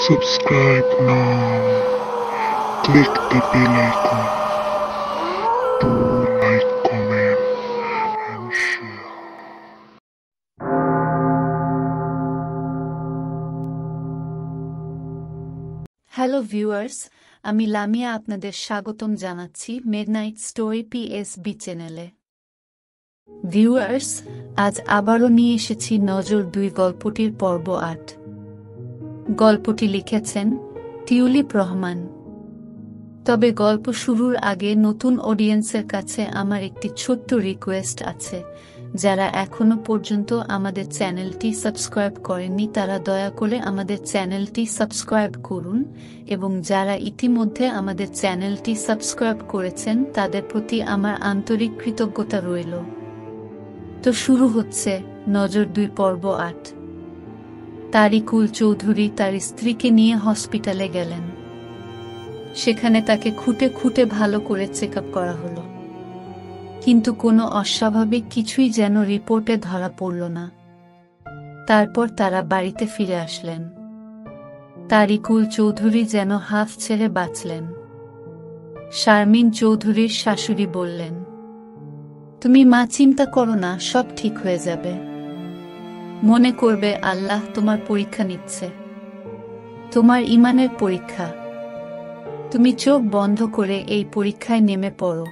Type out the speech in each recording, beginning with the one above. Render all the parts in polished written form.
Subscribe now. Click the bell icon to like, comment, and share. Hello viewers, আমি লামিয়া আপনাদের স্বাগতম জানাচ্ছি midnight story PSB চ্যানেলে। Viewers, আজ আবারও নিয়ে এসেছি নজর 2 গল্পটির পর্ব 8। গল্পটি লিখেছেন টিউলিপ রহমান। তবে গল্প শুরুর আগে নতুন অডিয়েন্সের কাছে আমার একটি ছোট্ট রিকোয়েস্ট আছে। যারা এখনো পর্যন্ত আমাদের চ্যানেলটি সাবস্ক্রাইব করেননি তারা দয়া করে আমাদের চ্যানেলটি সাবস্ক্রাইব করুন, এবং যারা ইতিমধ্যে আমাদের চ্যানেলটি সাবস্ক্রাইব করেছেন তাদের প্রতি আমার আন্তরিক কৃতজ্ঞতা রইল। তো শুরু হচ্ছে নজর 2 পর্ব 8। তারিকুল চৌধুরী তার স্ত্রীকে নিয়ে হসপিটালে গেলেন। সেখানে তাকে খুঁটে খুঁটে ভালো করে চেক আপ করা হলো, কিন্তু কোনো অস্বাভাবিক কিছুই যেন রিপোর্টে ধরা পড়ল না। তারপর তারা বাড়িতে ফিরে আসলেন। তারিকুল চৌধুরী যেন হাফ ছেড়ে বাঁচলেন। শারমিন চৌধুরীর শাশুড়ি বললেন, তুমি মা চিন্তা করো না, সব ঠিক হয়ে যাবে। মনে করবে আল্লাহ তোমার পরীক্ষা নিচ্ছে, তোমার ঈমানের পরীক্ষা। তুমি চোখ বন্ধ করে এই পরীক্ষায় নেমে পড়ো।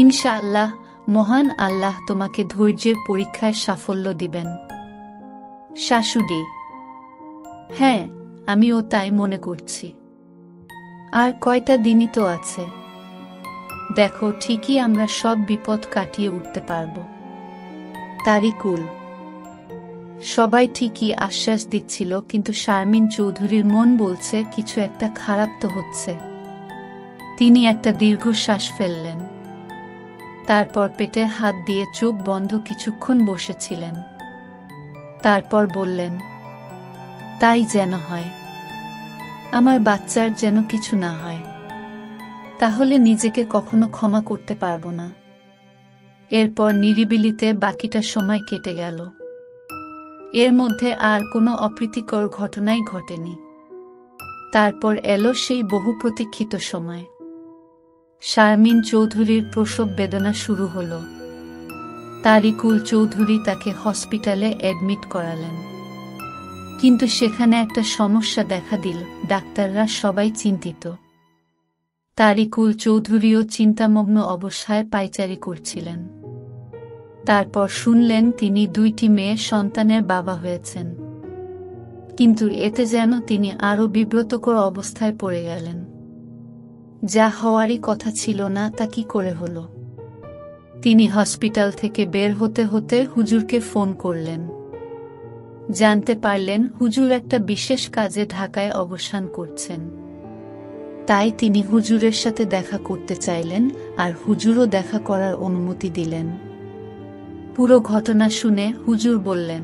ইনশাআল্লাহ মহান আল্লাহ তোমাকে ধৈর্যের পরীক্ষায় সাফল্য দিবেন। শাশুড়ি: হ্যাঁ, আমিও তাই মনে করছি। আর কয়টা দিনই তো আছে, দেখো ঠিকই আমরা সব বিপদ কাটিয়ে উঠতে পারব। তারিকুল: সবাই ঠিকই আশ্বাস দিচ্ছিল, কিন্তু শারমিন চৌধুরীর মন বলছে কিছু একটা খারাপ তো হচ্ছে। তিনি একটা দীর্ঘশ্বাস ফেললেন। তারপর পেটে হাত দিয়ে চোখ বন্ধ কিছুক্ষণ বসেছিলেন। তারপর বললেন, তাই যেন হয়, আমার বাচ্চার যেন কিছু না হয়, তাহলে নিজেকে কখনো ক্ষমা করতে পারবো না। এরপর নিরিবিলিতে বাকিটা সময় কেটে গেল। এর মধ্যে আর কোনো অপ্রীতিকর ঘটনাই ঘটেনি। তারপর এলো সেই বহু প্রতীক্ষিত সময়। শারমিন চৌধুরীর প্রসব বেদনা শুরু হলো। তারিকুল চৌধুরী তাকে হসপিটালে অ্যাডমিট করালেন, কিন্তু সেখানে একটা সমস্যা দেখা দিল। ডাক্তাররা সবাই চিন্তিত। তারিকুল চৌধুরীও চিন্তামগ্ন অবস্থায় পায়চারি করছিলেন। তারপর শুনলেন তিনি 2টি মেয়ে সন্তানের বাবা হয়েছেন, কিন্তু এতে যেন তিনি আরও বিব্রতকর অবস্থায় পড়ে গেলেন। যা হওয়ারই কথা ছিল না তা কি করে হলো? তিনি হসপিটাল থেকে বের হতে হতে হুজুরকে ফোন করলেন। জানতে পারলেন হুজুর একটা বিশেষ কাজে ঢাকায় অবস্থান করছেন। তাই তিনি হুজুরের সাথে দেখা করতে চাইলেন, আর হুজুরও দেখা করার অনুমতি দিলেন। পুরো ঘটনা শুনে হুজুর বললেন,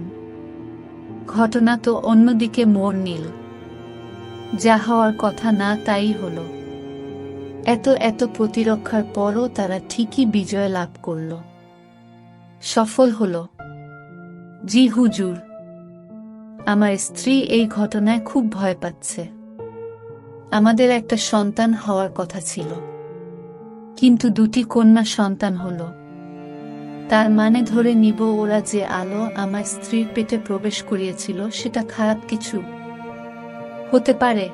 ঘটনা তো অন্যদিকে মোড় নিল। যা হওয়ার কথা না তাই হলো। এত প্রতিরক্ষার পরও তারা ঠিকই বিজয় লাভ করল, সফল হলো। জি হুজুর, আমার স্ত্রী এই ঘটনায় খুব ভয় পাচ্ছে। আমাদের একটা সন্তান হওয়ার কথা ছিল, কিন্তু 2টি কন্যা সন্তান হলো। তার মানে ধরে নিব ওরা যে আলো আমার স্ত্রীর পেটে প্রবেশ করিয়েছিল সেটা খারাপ কিছু হতে পারে,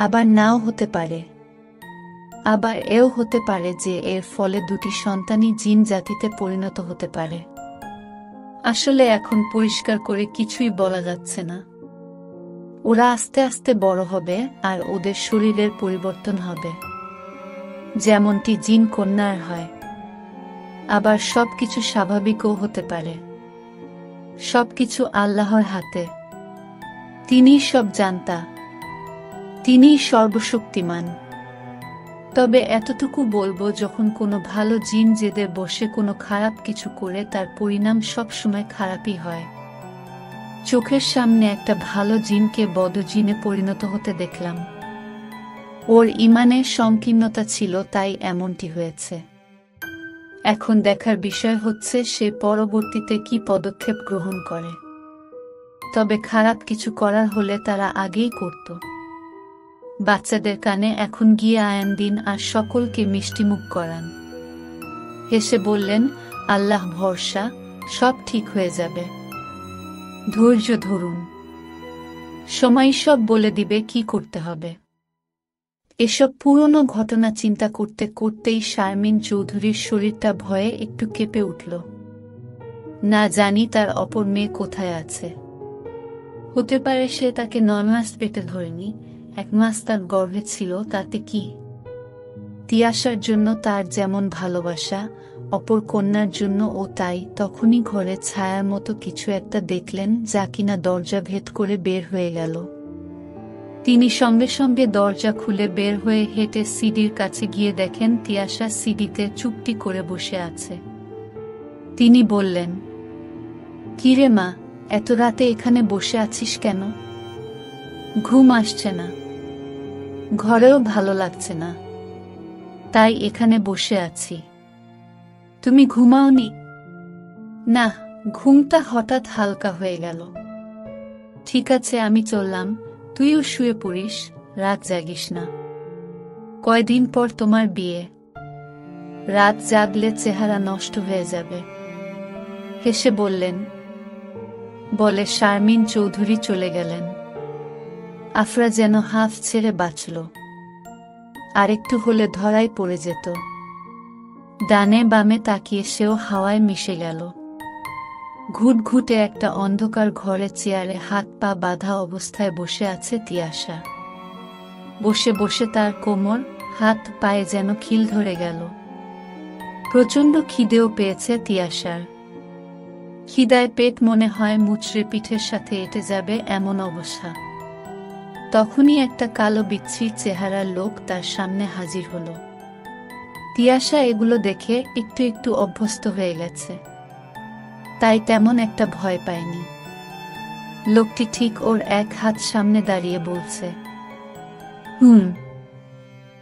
আবার নাও হতে পারে। আবার এও হতে পারে যে এর ফলে 2টি সন্তানই জিন জাতিতে পরিণত হতে পারে। আসলে এখন পরিষ্কার করে কিছুই বলা যাচ্ছে না। ওরা আস্তে আস্তে বড় হবে আর ওদের শরীরের পরিবর্তন হবে, যেমনটি জিন কন্যার হয়। আবার সবকিছু স্বাভাবিকও হতে পারে। সবকিছু আল্লাহর হাতে। তিনিই সব জানতা, তিনিই সর্বশক্তিমান। তবে এতটুকু বলবো, যখন কোনো ভালো জিন জেদের বসে কোনো খারাপ কিছু করে তার পরিণাম সবসময় খারাপই হয়। চোখের সামনে একটা ভালো জিনকে বদজিনে পরিণত হতে দেখলাম। ওর ঈমানের সংকীর্ণতা ছিল, তাই এমনটি হয়েছে। এখন দেখার বিষয় হচ্ছে সে পরবর্তীতে কি পদক্ষেপ গ্রহণ করে। তবে খারাপ কিছু করার হলে তারা আগেই করত। বাচ্চাদের কানে এখন গিয়ে আয়ান দিন আর সকলকে মিষ্টিমুখ করান। হেসে বললেন, আল্লাহ ভরসা, সব ঠিক হয়ে যাবে, ধৈর্য ধরুন, সময় সব বলে দিবে কি করতে হবে। এসব পুরনো ঘটনা চিন্তা করতে করতেই শারমিন চৌধুরীর শরীরটা ভয়ে একটু কেঁপে উঠল। না জানি তার অপর মেয়ে কোথায় আছে। হতে পারে সে তাকে 9 মাস পেটে ধরেনি, 1 মাস তার গর্ভে ছিল, তাতে কি? তিয়াশার জন্য তার যেমন ভালোবাসা, অপর কন্যার জন্য ও তাই। তখনই ঘরে ছায়ার মতো কিছু একটা দেখলেন, যা কিনা দরজা ভেদ করে বের হয়ে গেল। তিনি সঙ্গে সঙ্গে দরজা খুলে বের হয়ে হেঁটে সিডির কাছে গিয়ে দেখেন তিয়াশা সিডিতে চুপটি করে বসে আছে। তিনি বললেন, কিরে মা, এত রাতে এখানে বসে আছিস কেন? ঘুম আসছে না, ঘরেও ভালো লাগছে না, তাই এখানে বসে আছি। তুমি ঘুমাওনি? না, ঘুমটা হঠাৎ হালকা হয়ে গেল। ঠিক আছে, আমি চললাম, তুইও শুয়ে পড়িস, রাত জাগিস না। কয়দিন পর তোমার বিয়ে, রাত জাগলে চেহারা নষ্ট হয়ে যাবে। হেসে বললেন। বলে শারমিন চৌধুরী চলে গেলেন। আফরা যেন হাফ ছেড়ে বাঁচল, আরেকটু হলে ধরাই পড়ে যেত। ডানে বামে তাকিয়ে সেও হাওয়ায় মিশে গেল। ঘুটঘুটে একটা অন্ধকার ঘরে চেয়ারে হাত পা বাঁধা অবস্থায় বসে আছে তিয়াশা। বসে বসে তার কোমর, হাত পায়ে যেন খিল ধরে গেল। প্রচণ্ড খিদেও পেয়েছে তিয়াশার। খিদায় পেট মনে হয় মুচড়ে পিঠের সাথে এঁটে যাবে এমন অবস্থা। তখনই একটা কালো বিচ্ছিরি চেহারার লোক তার সামনে হাজির হলো। তিয়াশা এগুলো দেখে একটু একটু অভ্যস্ত হয়ে গেছে, তাই তেমন একটা ভয় পায়নি। লোকটি ঠিক ওর এক হাত সামনে দাঁড়িয়ে বলছে,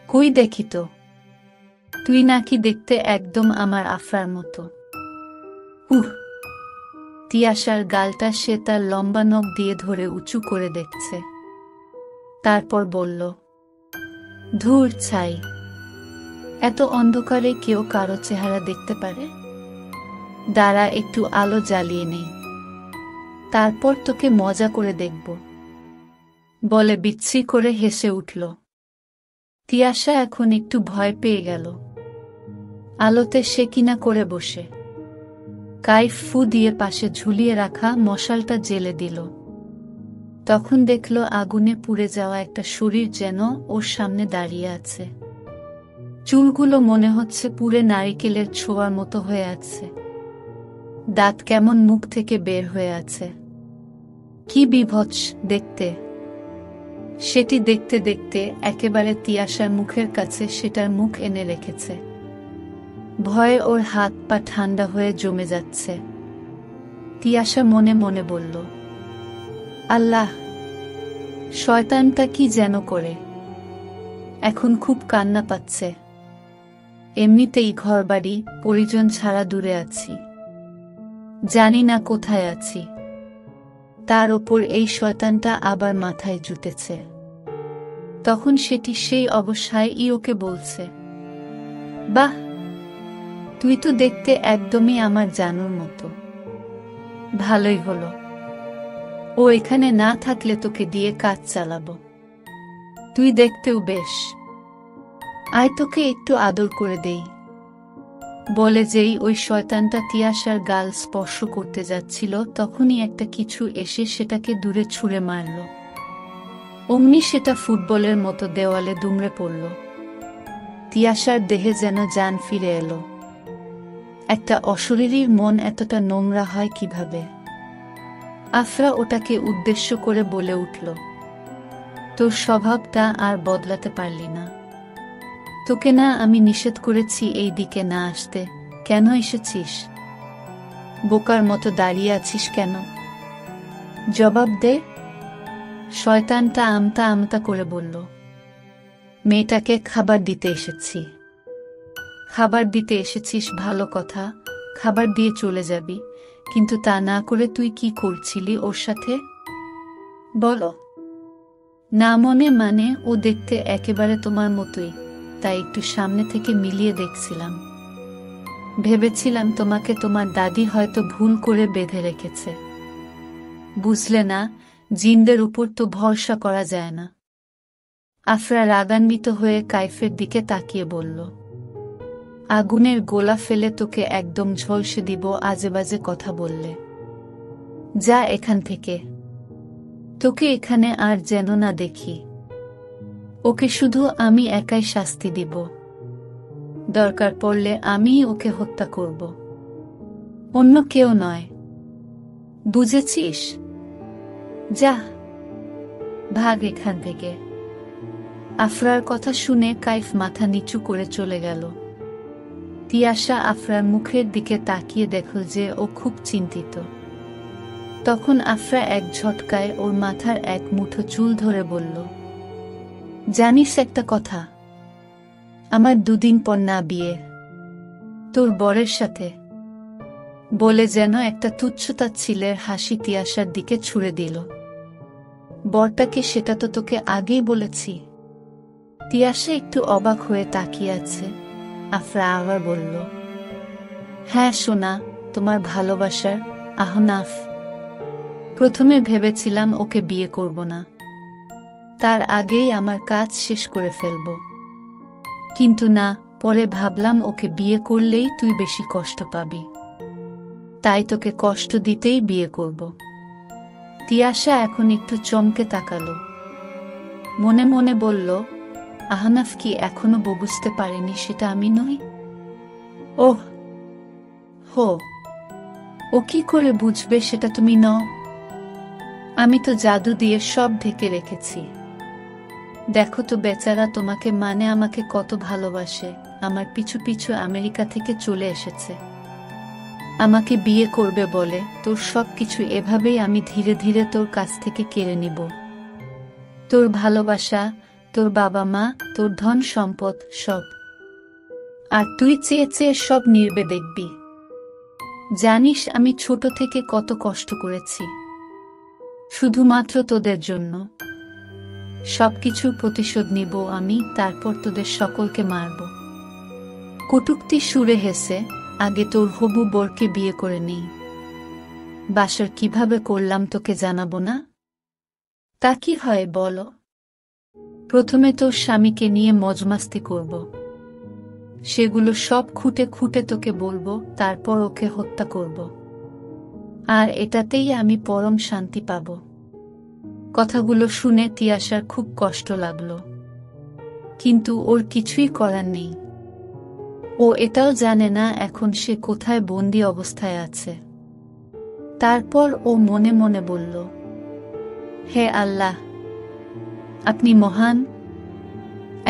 কই দেখি তো, তুই নাকি দেখতে একদম আমার আফরার মতো। তিয়াশার গালটা সে তার লম্বা নখ দিয়ে ধরে উঁচু করে দেখছে। তারপর বলল, ধুর ছাই, এত অন্ধকারে কেউ কারো চেহারা দেখতে পারে? দাঁড়া, একটু আলো জ্বালিয়ে নেই, তারপর তোকে মজা করে দেখব। বলে বিচ্ছি করে হেসে উঠল। তিয়াশা এখন একটু ভয় পেয়ে গেল। আলোতে সে কিনা করে বসে কাইফ ফু দিয়ে পাশে ঝুলিয়ে রাখা মশালটা জ্বেলে দিল। তখন দেখল আগুনে পুড়ে যাওয়া একটা শরীর যেন ওর সামনে দাঁড়িয়ে আছে। চুলগুলো মনে হচ্ছে পুড়ে নারিকেলের ছোঁয়ার মতো হয়ে আছে। দাঁত কেমন মুখ থেকে বের হয়ে আছে। কি বিভৎস দেখতে! সেটি দেখতে দেখতে একেবারে তিয়াশার মুখের কাছে সেটার মুখ এনে রেখেছে। ভয়ে ওর হাত পা ঠান্ডা হয়ে জমে যাচ্ছে। তিয়াশা মনে মনে বলল, আল্লাহ, শয়তানটা কি যেন করে, এখন খুব কান্না পাচ্ছে। এমনিতেই ঘরবাড়ি পরিজন ছাড়া দূরে আছি, জানি না কোথায় আছি, তার ওপর এই শয়তানটা আবার মাথায় জুটেছে। তখন সেটি সেই অবস্থায় ওকে বলছে, বাহ, তুই তো দেখতে একদমই আমার জানুর মতো। ভালোই হলো, ও এখানে না থাকলে তোকে দিয়ে কাজ চালাবো। তুই দেখতেও বেশ, আয় তোকে একটু আদর করে দেই। বলে যেই ওই শয়তানটা তিয়াশার গাল স্পর্শ করতে যাচ্ছিল, তখনই একটা কিছু এসে সেটাকে দূরে ছুঁড়ে মারল। অমনি সেটা ফুটবলের মতো দেওয়ালে দুমড়ে পড়ল। তিয়াশার দেহে যেন জান ফিরে এলো। একটা অশরীরীর মন এতটা নোংরা হয় কিভাবে? আফরা ওটাকে উদ্দেশ্য করে বলে উঠল, তোর স্বভাবটা আর বদলাতে পারলি না। তোকে না আমি নিষেধ করেছি এই দিকে না আসতে, কেন এসেছিস? বোকার মতো দাঁড়িয়ে আছিস কেন? জবাব দে। শয়তানটা আমতা আমতা করে বলল, মেয়েটাকে খাবার দিতে এসেছি। খাবার দিতে এসেছিস ভালো কথা, খাবার দিয়ে চলে যাবি, কিন্তু তা না করে তুই কি করছিলি ওর সাথে? বলো। না মানে ও দেখতে একেবারে তোমার মতোই, তাই একটু সামনে থেকে মিলিয়ে দেখছিলাম। ভেবেছিলাম তোমাকে তোমার দাদি হয়তো ভুল করে বেঁধে রেখেছে। বুঝলে না, জিনদের উপর তো ভরসা করা যায় না। আফরা রাগান্বিত হয়ে কাইফের দিকে তাকিয়ে বলল, আগুনের গোলা ফেলে তোকে একদম ঝলসে দিব আজেবাজে কথা বললে। যা এখান থেকে, তোকে এখানে আর যেন না দেখি। ওকে শুধু আমি একাই শাস্তি দিব, দরকার পড়লে আমিই ওকে হত্যা করব, অন্য কেউ নয়। বুঝেছিস? যা, ভাগ এখান থেকে। আফরার কথা শুনে কাইফ মাথা নিচু করে চলে গেল। তিয়াশা আফরার মুখের দিকে তাকিয়ে দেখল যে ও খুব চিন্তিত। তখন আফরা এক ঝটকায় ওর মাথার এক মুঠো চুল ধরে বলল, জানিস একটা কথা? আমার 2 দিন পর না বিয়ে, তোর বরের সাথে। বলে যেন একটা তুচ্ছতাচ্ছিলের হাসি তিয়াশার দিকে ছুড়ে দিল। বরটাকে সেটা তো তোকে আগেই বলেছি। তিয়াশা একটু অবাক হয়ে তাকিয়ে আছে। আফরা আবার বলল, হ্যাঁ সোনা, তোমার ভালোবাসার আহনাফ। প্রথমে ভেবেছিলাম ওকে বিয়ে করব না, তার আগেই আমার কাজ শেষ করে ফেলব। কিন্তু না, পরে ভাবলাম ওকে বিয়ে করলেই তুই বেশি কষ্ট পাবি, তাই তোকে কষ্ট দিতেই বিয়ে করব। তিয়াশা এখন একটু চমকে তাকালো। মনে মনে বলল, আহনাফ কি এখনো বুঝতে পারেনি সেটা আমি নই? ওহ হো, ও কি করে বুঝবে সেটা তুমি নও? আমি তো জাদু দিয়ে সব ঢেকে রেখেছি। দেখো তো বেচারা তোমাকে আমাকে কত ভালোবাসে। আমার পিছু পিছু আমেরিকা থেকে চলে এসেছে আমাকে বিয়ে করবে বলে। তোর সবকিছু এভাবেই আমি ধীরে ধীরে তোর কাছ থেকে কেড়ে নিব। তোর ভালোবাসা, তোর বাবা মা, তোর ধন সম্পদ সব। আর তুই চেয়ে চেয়ে সব নির্বে দেখবি। জানিস আমি ছোট থেকে কত কষ্ট করেছি শুধুমাত্র তোদের জন্য। সবকিছুর প্রতিশোধ নিব আমি, তারপর তোদের সকলকে মারব। কটূক্তি সুরে হেসে, আগে তোর হবু বরকে বিয়ে করে নেই। বাসর কিভাবে করলাম তোকে জানাবো না? তা কি হয় বলো? প্রথমে তোর স্বামীকে নিয়ে মজমাস্তি করব, সেগুলো সব খুঁটে খুঁটে তোকে বলবো, তারপর ওকে হত্যা করব। আর এটাতেই আমি পরম শান্তি পাব। কথাগুলো শুনে তিয়াশার খুব কষ্ট লাগলো, কিন্তু ওর কিছুই করার নেই। ও এটাও জানে না এখন সে কোথায় বন্দি অবস্থায় আছে। তারপর ও মনে মনে বলল, হে আল্লাহ, আপনি মহান।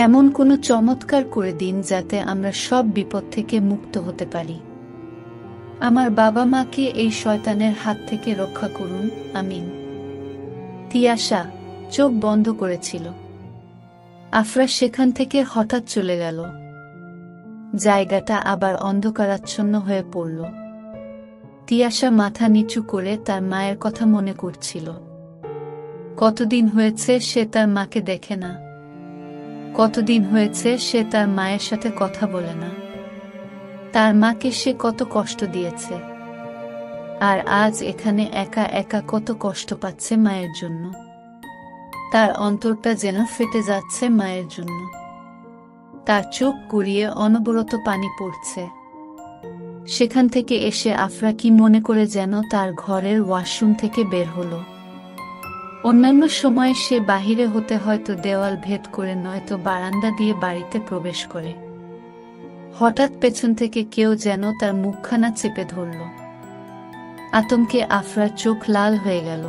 এমন কোনো চমৎকার করে দিন যাতে আমরা সব বিপদ থেকে মুক্ত হতে পারি। আমার বাবা মাকে এই শয়তানের হাত থেকে রক্ষা করুন, আমিন। তিয়াশা চোখ বন্ধ করেছিল। আফরা সেখান থেকে হঠাৎ চলে গেল। জায়গাটা আবার অন্ধকারাচ্ছন্ন হয়ে পড়ল। তিয়াশা মাথা নিচু করে তার মায়ের কথা মনে করছিল। কতদিন হয়েছে সে তার মাকে দেখে না, কতদিন হয়েছে সে তার মায়ের সাথে কথা বলে না। তার মাকে সে কত কষ্ট দিয়েছে, আর আজ এখানে একা একা কত কষ্ট পাচ্ছে মায়ের জন্য। তার অন্তরটা যেন ফেটে যাচ্ছে মায়ের জন্য। তার চোখ গড়িয়ে অনবরত পানি পড়ছে। সেখান থেকে এসে আফরা কি মনে করে যেন তার ঘরের ওয়াশরুম থেকে বের হলো। অন্যান্য সময় সে বাহিরে হতে হয়তো দেওয়াল ভেদ করে নয়তো বারান্দা দিয়ে বাড়িতে প্রবেশ করে। হঠাৎ পেছন থেকে কেউ যেন তার মুখখানা চেপে ধরল। আতঙ্কে আফরার চোখ লাল হয়ে গেল।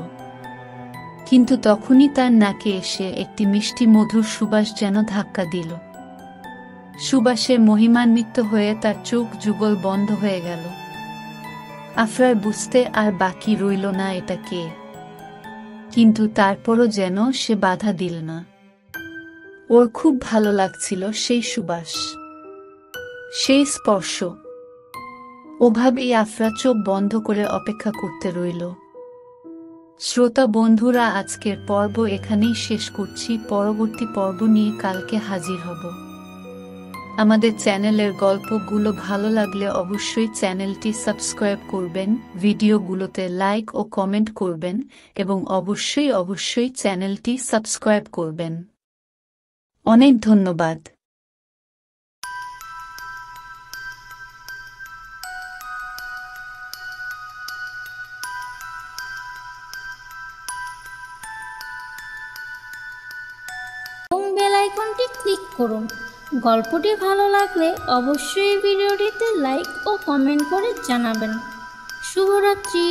কিন্তু তখনই তার নাকে এসে একটি মিষ্টি মধুর সুবাস যেন ধাক্কা দিল। সুবাসে মহিমান্বিত হয়ে তার চোখ যুগল বন্ধ হয়ে গেল। আফরার বুঝতে আর বাকি রইল না এটা কে, কিন্তু তারপরও যেন সে বাধা দিল না। ওর খুব ভালো লাগছিল সেই সুবাস, সেই স্পর্শ। ওভাবেই আফরা চোখ বন্ধ করে অপেক্ষা করতে রইল। শ্রোতা বন্ধুরা, আজকের পর্ব এখানেই শেষ করছি। পরবর্তী পর্ব নিয়ে কালকে হাজির হব। আমাদের চ্যানেলের গল্পগুলো ভালো লাগলে অবশ্যই চ্যানেলটি সাবস্ক্রাইব করবেন, ভিডিওগুলোতে লাইক ও কমেন্ট করবেন এবং অবশ্যই চ্যানেলটি সাবস্ক্রাইব করবেন। অনেক ধন্যবাদ। এবং বেল আইকনটি ক্লিক করুন। গল্পটি ভালো লাগলে অবশ্যই ভিডিওটিতে লাইক ও কমেন্ট করে জানাবেন। শুভরাত্রি।